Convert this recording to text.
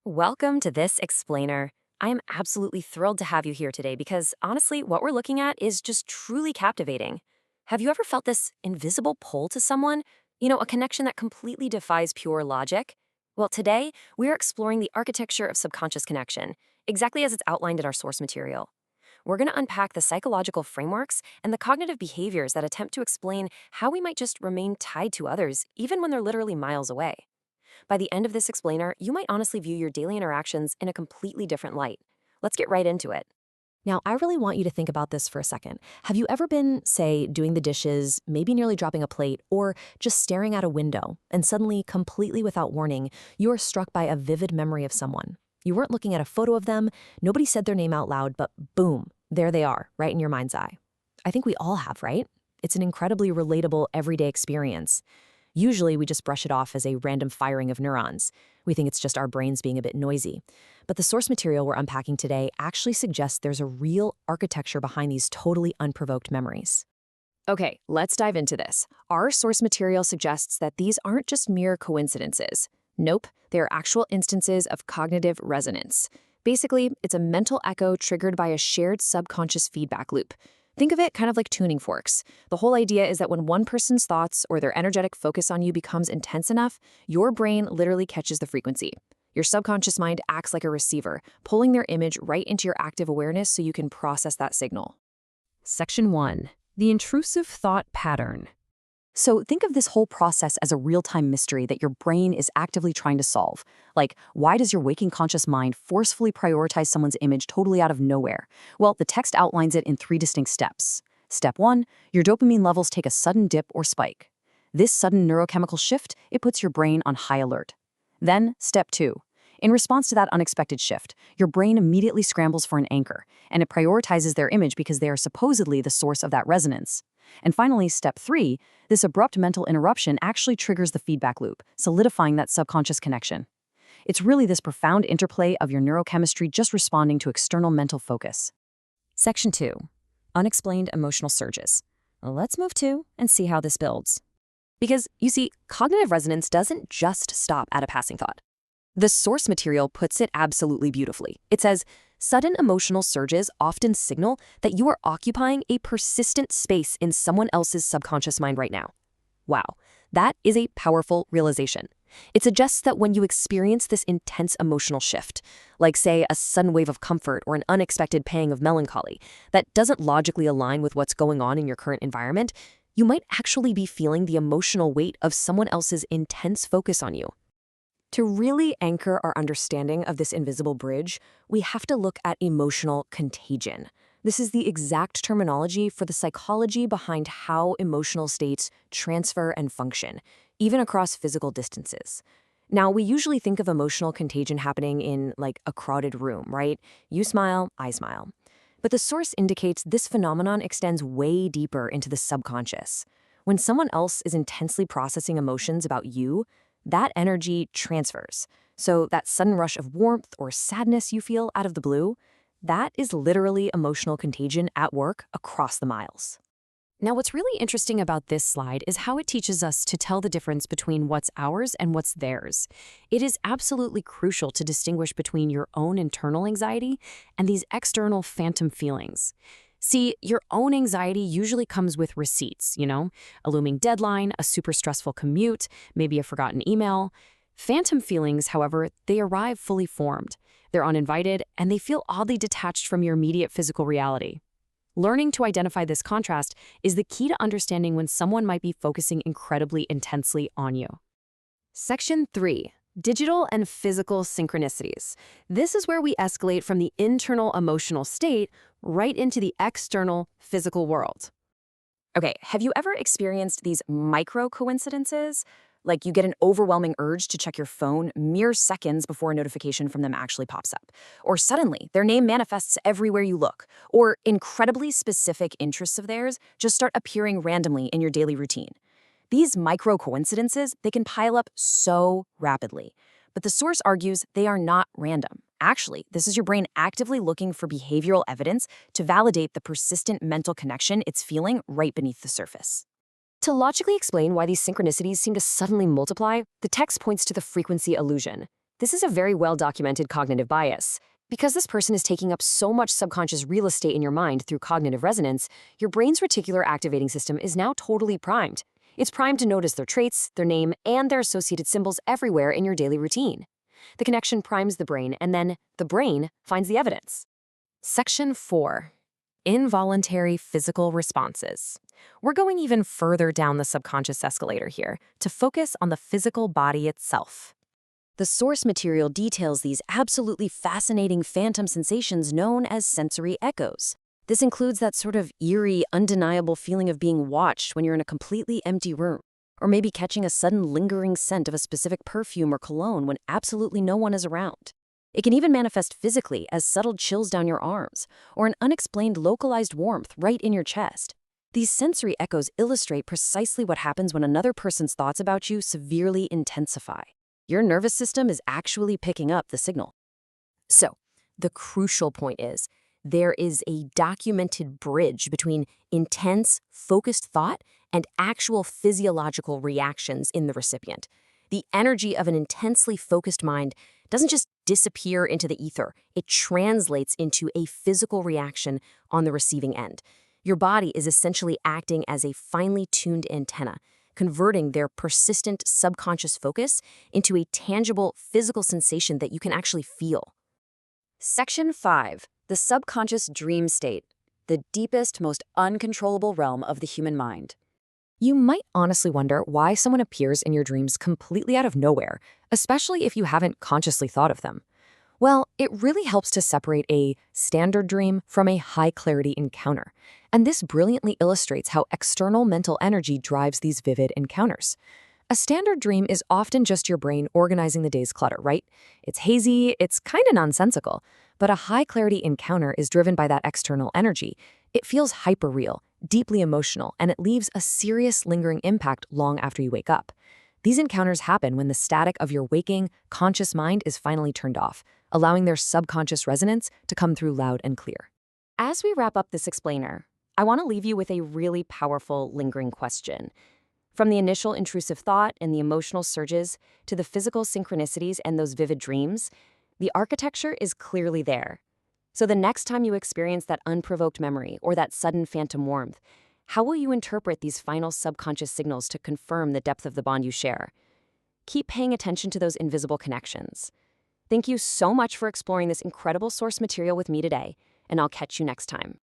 Welcome to this explainer. I am absolutely thrilled to have you here today because honestly, what we're looking at is just truly captivating. Have you ever felt this invisible pull to someone? A connection that completely defies pure logic? Well, today, we're exploring the architecture of subconscious connection, exactly as it's outlined in our source material. We're going to unpack the psychological frameworks and the cognitive behaviors that attempt to explain how we might just remain tied to others, even when they're literally miles away. By the end of this explainer, you might honestly view your daily interactions in a completely different light. Let's get right into it. Now, I really want you to think about this for a second. Have you ever been, say, doing the dishes, maybe nearly dropping a plate, or just staring at a window, and suddenly, completely without warning, you are struck by a vivid memory of someone? You weren't looking at a photo of them, nobody said their name out loud, but boom, there they are, right in your mind's eye. I think we all have, right? It's an incredibly relatable, everyday experience. Usually, we just brush it off as a random firing of neurons. We think it's just our brains being a bit noisy. But the source material we're unpacking today actually suggests there's a real architecture behind these totally unprovoked memories. Okay, let's dive into this. Our source material suggests that these aren't just mere coincidences. Nope, they are actual instances of cognitive resonance. Basically, it's a mental echo triggered by a shared subconscious feedback loop. Think of it kind of like tuning forks. The whole idea is that when one person's thoughts or their energetic focus on you becomes intense enough, your brain literally catches the frequency. Your subconscious mind acts like a receiver, pulling their image right into your active awareness so you can process that signal. Section 1. The intrusive thought pattern. So think of this whole process as a real-time mystery that your brain is actively trying to solve. Like, why does your waking conscious mind forcefully prioritize someone's image totally out of nowhere? Well, the text outlines it in 3 distinct steps. Step 1, your dopamine levels take a sudden dip or spike. This sudden neurochemical shift, it puts your brain on high alert. Then, step 2. In response to that unexpected shift, your brain immediately scrambles for an anchor, and it prioritizes their image because they are supposedly the source of that resonance. And finally, step 3, this abrupt mental interruption actually triggers the feedback loop, solidifying that subconscious connection. It's really this profound interplay of your neurochemistry just responding to external mental focus. Section 2. Unexplained emotional surges. Let's move to and see how this builds. Because, you see, cognitive resonance doesn't just stop at a passing thought. The source material puts it absolutely beautifully. It says, sudden emotional surges often signal that you are occupying a persistent space in someone else's subconscious mind right now. Wow, that is a powerful realization. It suggests that when you experience this intense emotional shift, like say a sudden wave of comfort or an unexpected pang of melancholy, that doesn't logically align with what's going on in your current environment, you might actually be feeling the emotional weight of someone else's intense focus on you. To really anchor our understanding of this invisible bridge, we have to look at emotional contagion. This is the exact terminology for the psychology behind how emotional states transfer and function, even across physical distances. Now, we usually think of emotional contagion happening in like a crowded room, right? You smile, I smile. But the source indicates this phenomenon extends way deeper into the subconscious. When someone else is intensely processing emotions about you, that energy transfers. So that sudden rush of warmth or sadness you feel out of the blue, that is literally emotional contagion at work across the miles. Now, what's really interesting about this slide is how it teaches us to tell the difference between what's ours and what's theirs. It is absolutely crucial to distinguish between your own internal anxiety and these external phantom feelings. See, your own anxiety usually comes with receipts, a looming deadline, a super stressful commute, maybe a forgotten email. Phantom feelings, however, they arrive fully formed. They're uninvited, and they feel oddly detached from your immediate physical reality. Learning to identify this contrast is the key to understanding when someone might be focusing incredibly intensely on you. Section 3. Digital and physical synchronicities. This is where we escalate from the internal emotional state right into the external physical world. Okay, have you ever experienced these micro coincidences? Like you get an overwhelming urge to check your phone mere seconds before a notification from them actually pops up. Or suddenly, their name manifests everywhere you look. Or incredibly specific interests of theirs just start appearing randomly in your daily routine. These micro coincidences, they can pile up so rapidly. But the source argues they are not random. Actually, this is your brain actively looking for behavioral evidence to validate the persistent mental connection it's feeling right beneath the surface. To logically explain why these synchronicities seem to suddenly multiply, the text points to the frequency illusion. This is a very well-documented cognitive bias. Because this person is taking up so much subconscious real estate in your mind through cognitive resonance, your brain's reticular activating system is now totally primed. It's primed to notice their traits, their name, and their associated symbols everywhere in your daily routine. The connection primes the brain, and then the brain finds the evidence. Section 4. Involuntary physical responses. We're going even further down the subconscious escalator here to focus on the physical body itself. The source material details these absolutely fascinating phantom sensations known as sensory echoes. This includes that sort of eerie, undeniable feeling of being watched when you're in a completely empty room, or maybe catching a sudden lingering scent of a specific perfume or cologne when absolutely no one is around. It can even manifest physically as subtle chills down your arms, or an unexplained localized warmth right in your chest. These sensory echoes illustrate precisely what happens when another person's thoughts about you severely intensify. Your nervous system is actually picking up the signal. So, the crucial point is, there is a documented bridge between intense, focused thought and actual physiological reactions in the recipient. The energy of an intensely focused mind doesn't just disappear into the ether, it translates into a physical reaction on the receiving end. Your body is essentially acting as a finely tuned antenna, converting their persistent subconscious focus into a tangible physical sensation that you can actually feel. Section 5. The subconscious dream state, the deepest, most uncontrollable realm of the human mind. You might honestly wonder why someone appears in your dreams completely out of nowhere, especially if you haven't consciously thought of them. Well, it really helps to separate a standard dream from a high-clarity encounter. And this brilliantly illustrates how external mental energy drives these vivid encounters. A standard dream is often just your brain organizing the day's clutter, right? It's hazy, it's kind of nonsensical. But a high-clarity encounter is driven by that external energy. It feels hyper-real, deeply emotional, and it leaves a serious lingering impact long after you wake up. These encounters happen when the static of your waking, conscious mind is finally turned off, allowing their subconscious resonance to come through loud and clear. As we wrap up this explainer, I want to leave you with a really powerful, lingering question. From the initial intrusive thought and the emotional surges to the physical synchronicities and those vivid dreams, the architecture is clearly there. So the next time you experience that unprovoked memory or that sudden phantom warmth, how will you interpret these final subconscious signals to confirm the depth of the bond you share? Keep paying attention to those invisible connections. Thank you so much for exploring this incredible source material with me today, and I'll catch you next time.